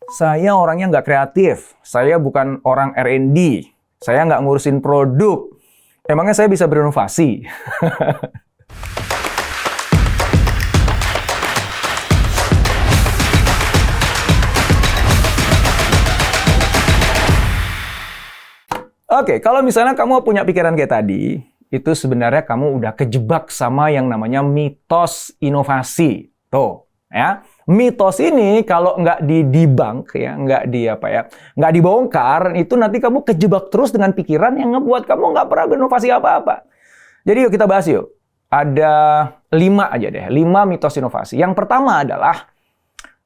Saya orangnya nggak kreatif. Saya bukan orang R&D. Saya nggak ngurusin produk. Emangnya saya bisa berinovasi? Oke, kalau misalnya kamu punya pikiran kayak tadi, itu sebenarnya kamu udah kejebak sama yang namanya mitos inovasi. Tuh, ya. Mitos ini kalau nggak di-debunk, ya, nggak dibongkar, itu nanti kamu kejebak terus dengan pikiran yang ngebuat kamu nggak pernah berinovasi apa-apa. Jadi yuk kita bahas yuk. Ada 5 aja deh, 5 mitos inovasi. Yang pertama adalah,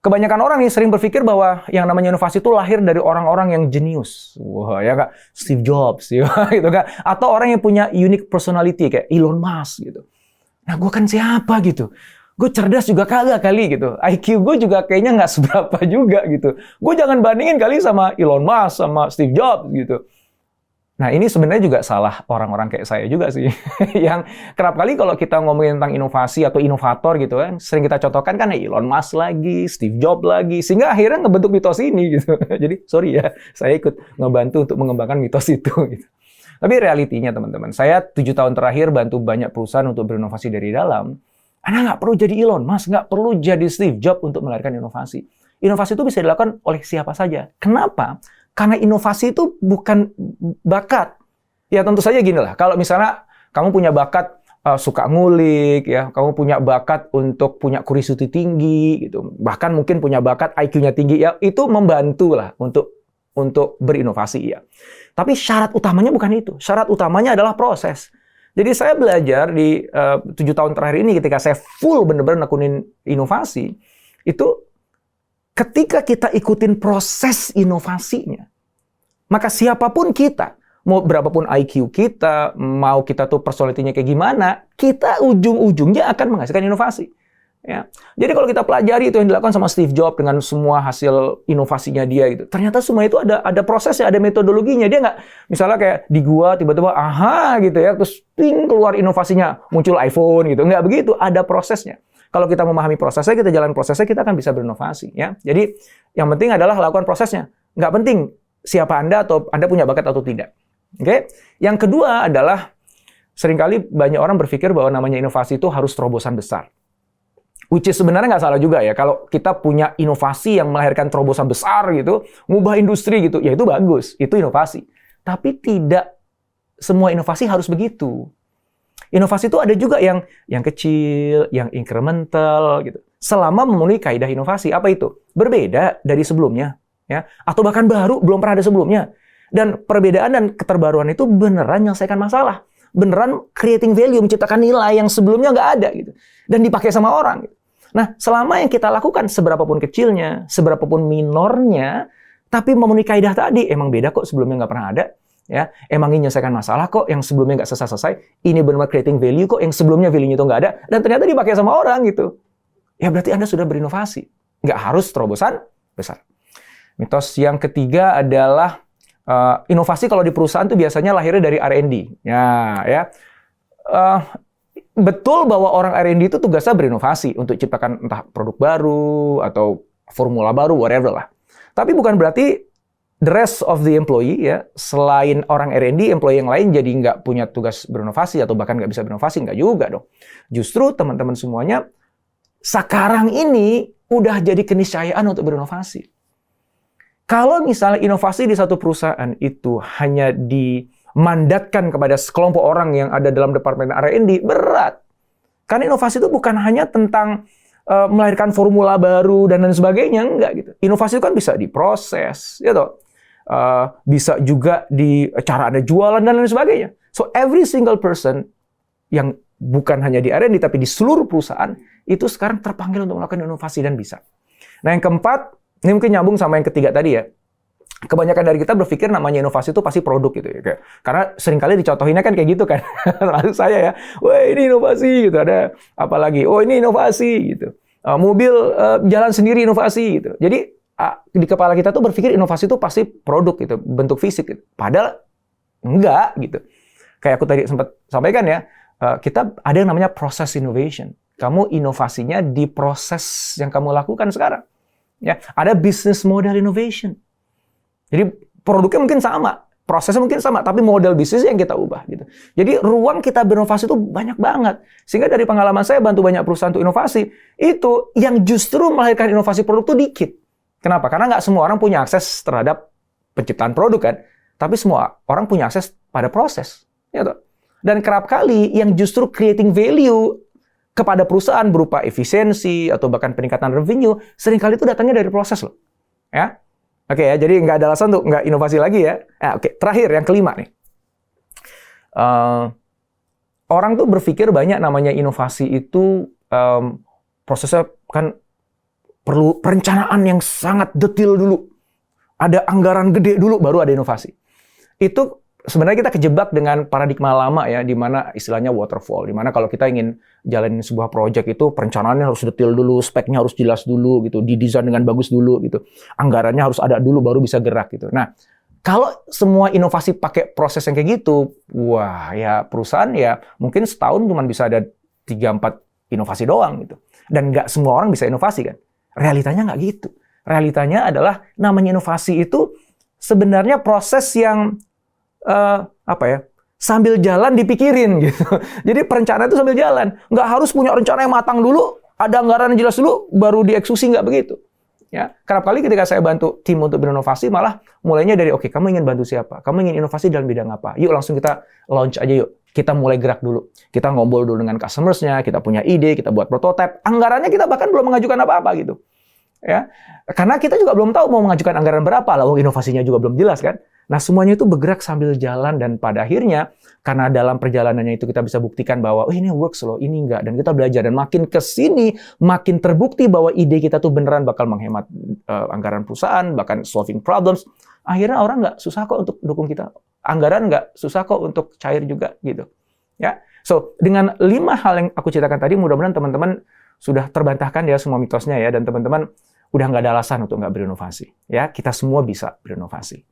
kebanyakan orang nih sering berpikir bahwa yang namanya inovasi itu lahir dari orang-orang yang jenius. Wah, ya Kak, Steve Jobs, ya, gitu kan. Atau orang yang punya unique personality kayak Elon Musk gitu. Nah, gue kan siapa gitu? Gue cerdas juga kagak kali gitu. IQ gue juga kayaknya nggak seberapa juga gitu. Gue jangan bandingin kali sama Elon Musk, sama Steve Jobs gitu. Nah, ini sebenarnya juga salah orang-orang kayak saya juga sih. Yang kerap kali kalau kita ngomongin tentang inovasi atau inovator gitu kan, sering kita contohkan kan Elon Musk lagi, Steve Jobs lagi, sehingga akhirnya ngebentuk mitos ini gitu. Jadi, sorry ya, saya ikut ngebantu untuk mengembangkan mitos itu gitu. Tapi realitinya teman-teman, saya 7 tahun terakhir bantu banyak perusahaan untuk berinovasi dari dalam. Anda nggak perlu jadi Elon Musk, nggak perlu jadi Steve Jobs untuk melahirkan inovasi. Inovasi itu bisa dilakukan oleh siapa saja. Kenapa? Karena inovasi itu bukan bakat. Ya tentu saja gini lah, kalau misalnya kamu punya bakat suka ngulik, ya, kamu punya bakat untuk punya curiosity tinggi, gitu. Bahkan mungkin punya bakat IQ-nya tinggi, ya, itu membantu lah untuk berinovasi, ya. Tapi syarat utamanya bukan itu. Syarat utamanya adalah proses. Jadi saya belajar di 7 tahun terakhir ini ketika saya full bener-bener nekunin inovasi, itu ketika kita ikutin proses inovasinya, maka siapapun kita, mau berapapun IQ kita, mau kita tuh personality-nya kayak gimana, kita ujung-ujungnya akan menghasilkan inovasi. Ya. Jadi kalau kita pelajari itu yang dilakukan sama Steve Jobs dengan semua hasil inovasinya dia gitu, ternyata semua itu ada prosesnya, ada metodologinya. Dia nggak misalnya kayak di gua tiba-tiba aha gitu ya, terus ting keluar inovasinya, muncul iPhone gitu. Nggak begitu, ada prosesnya. Kalau kita memahami prosesnya, kita jalan prosesnya, kita akan bisa berinovasi. Ya. Jadi yang penting adalah lakukan prosesnya. Nggak penting siapa Anda atau Anda punya bakat atau tidak. Oke? Yang kedua adalah seringkali banyak orang berpikir bahwa namanya inovasi itu harus terobosan besar. Which is sebenarnya nggak salah juga ya. Kalau kita punya inovasi yang melahirkan terobosan besar gitu, ngubah industri gitu, ya itu bagus, itu inovasi. Tapi tidak semua inovasi harus begitu. Inovasi itu ada juga yang kecil, yang incremental gitu. Selama memenuhi kaidah inovasi, apa itu? Berbeda dari sebelumnya, ya, atau bahkan baru, belum pernah ada sebelumnya. Dan perbedaan dan keterbaruan itu beneran menyelesaikan masalah. Beneran creating value, menciptakan nilai yang sebelumnya nggak ada gitu. Dan dipakai sama orang gitu. Nah, selama yang kita lakukan seberapapun kecilnya, seberapapun minornya, tapi memenuhi kaidah tadi, emang beda kok, sebelumnya nggak pernah ada. Ya, emang ini menyelesaikan masalah kok, yang sebelumnya nggak selesai-selesai. Ini benar-benar creating value kok, yang sebelumnya value-nya itu nggak ada. Dan ternyata dipakai sama orang gitu. Ya berarti Anda sudah berinovasi. Nggak harus terobosan besar. Mitos yang ketiga adalah inovasi kalau di perusahaan itu biasanya lahirnya dari R&D. Ya. Betul bahwa orang R&D itu tugasnya berinovasi untuk ciptakan entah produk baru atau formula baru, whatever lah. Tapi bukan berarti the rest of the employee, ya, selain orang R&D, employee yang lain jadi nggak punya tugas berinovasi atau bahkan nggak bisa berinovasi, nggak juga dong. Justru teman-teman semuanya sekarang ini udah jadi keniscayaan untuk berinovasi. Kalau misalnya inovasi di satu perusahaan itu hanya dimandatkan kepada sekelompok orang yang ada dalam departemen R&D, berat. Karena inovasi itu bukan hanya tentang melahirkan formula baru dan lain sebagainya, enggak gitu. Inovasi itu kan bisa diproses, gitu. Bisa juga di cara Anda jualan dan lain sebagainya. So every single person yang bukan hanya di R&D tapi di seluruh perusahaan itu sekarang terpanggil untuk melakukan inovasi dan bisa. Nah, yang keempat, ini mungkin nyambung sama yang ketiga tadi ya. Kebanyakan dari kita berpikir namanya inovasi itu pasti produk gitu ya. Karena seringkali dicontohinnya kan kayak gitu kan. Termasuk saya ya. Wah, ini inovasi gitu. Ada apa lagi? Oh, ini inovasi gitu. Mobil jalan sendiri inovasi gitu. Jadi di kepala kita tuh berpikir inovasi itu pasti produk gitu, bentuk fisik gitu. Padahal enggak gitu. Kayak aku tadi sempat sampaikan ya, kita ada yang namanya process innovation. Kamu inovasinya di proses yang kamu lakukan sekarang. Ya, ada business model innovation. Jadi produknya mungkin sama, prosesnya mungkin sama, tapi model bisnis yang kita ubah gitu. Jadi ruang kita berinovasi itu banyak banget. Sehingga dari pengalaman saya bantu banyak perusahaan untuk inovasi, itu yang justru melahirkan inovasi produk itu dikit. Kenapa? Karena nggak semua orang punya akses terhadap penciptaan produk kan, tapi semua orang punya akses pada proses. Gitu. Dan kerap kali yang justru creating value kepada perusahaan berupa efisiensi atau bahkan peningkatan revenue, seringkali itu datangnya dari proses loh. Ya. Oke ya, jadi nggak ada alasan untuk nggak inovasi lagi ya. Oke, terakhir yang kelima nih. Orang tuh berpikir banyak namanya inovasi itu prosesnya kan perlu perencanaan yang sangat detail dulu. Ada anggaran gede dulu baru ada inovasi. Itu sebenarnya kita kejebak dengan paradigma lama ya, di mana istilahnya waterfall, di mana kalau kita ingin jalanin sebuah project itu perencanaannya harus detail dulu, speknya harus jelas dulu gitu, didesain dengan bagus dulu gitu. Anggarannya harus ada dulu baru bisa gerak gitu. Nah, kalau semua inovasi pakai proses yang kayak gitu, wah ya perusahaan ya mungkin setahun cuma bisa ada 3-4 inovasi doang gitu. Dan nggak semua orang bisa inovasi kan. Realitanya nggak gitu. Realitanya adalah namanya inovasi itu sebenarnya proses yang sambil jalan dipikirin gitu. Jadi perencanaan itu sambil jalan. Nggak harus punya rencana yang matang dulu, ada anggaran yang jelas dulu, baru dieksekusi, nggak begitu. Ya, kerap kali ketika saya bantu tim untuk berinovasi, malah mulainya dari, oke, kamu ingin bantu siapa? Kamu ingin inovasi dalam bidang apa? Yuk langsung kita launch aja yuk. Kita mulai gerak dulu. Kita ngobrol dulu dengan customers-nya, kita punya ide, kita buat prototipe. Anggarannya kita bahkan belum mengajukan apa-apa gitu. Ya, karena kita juga belum tahu mau mengajukan anggaran berapa, lalu inovasinya juga belum jelas kan. Nah, semuanya itu bergerak sambil jalan dan pada akhirnya karena dalam perjalanannya itu kita bisa buktikan bahwa oh ini works loh, ini enggak, dan kita belajar dan makin ke sini makin terbukti bahwa ide kita tuh beneran bakal menghemat anggaran perusahaan, bahkan solving problems. Akhirnya orang nggak susah kok untuk dukung kita. Anggaran nggak susah kok untuk cair juga gitu. Ya. So, dengan 5 hal yang aku ceritakan tadi mudah-mudahan teman-teman sudah terbantahkan ya semua mitosnya ya, dan teman-teman udah nggak ada alasan untuk nggak berinovasi. Ya, kita semua bisa berinovasi.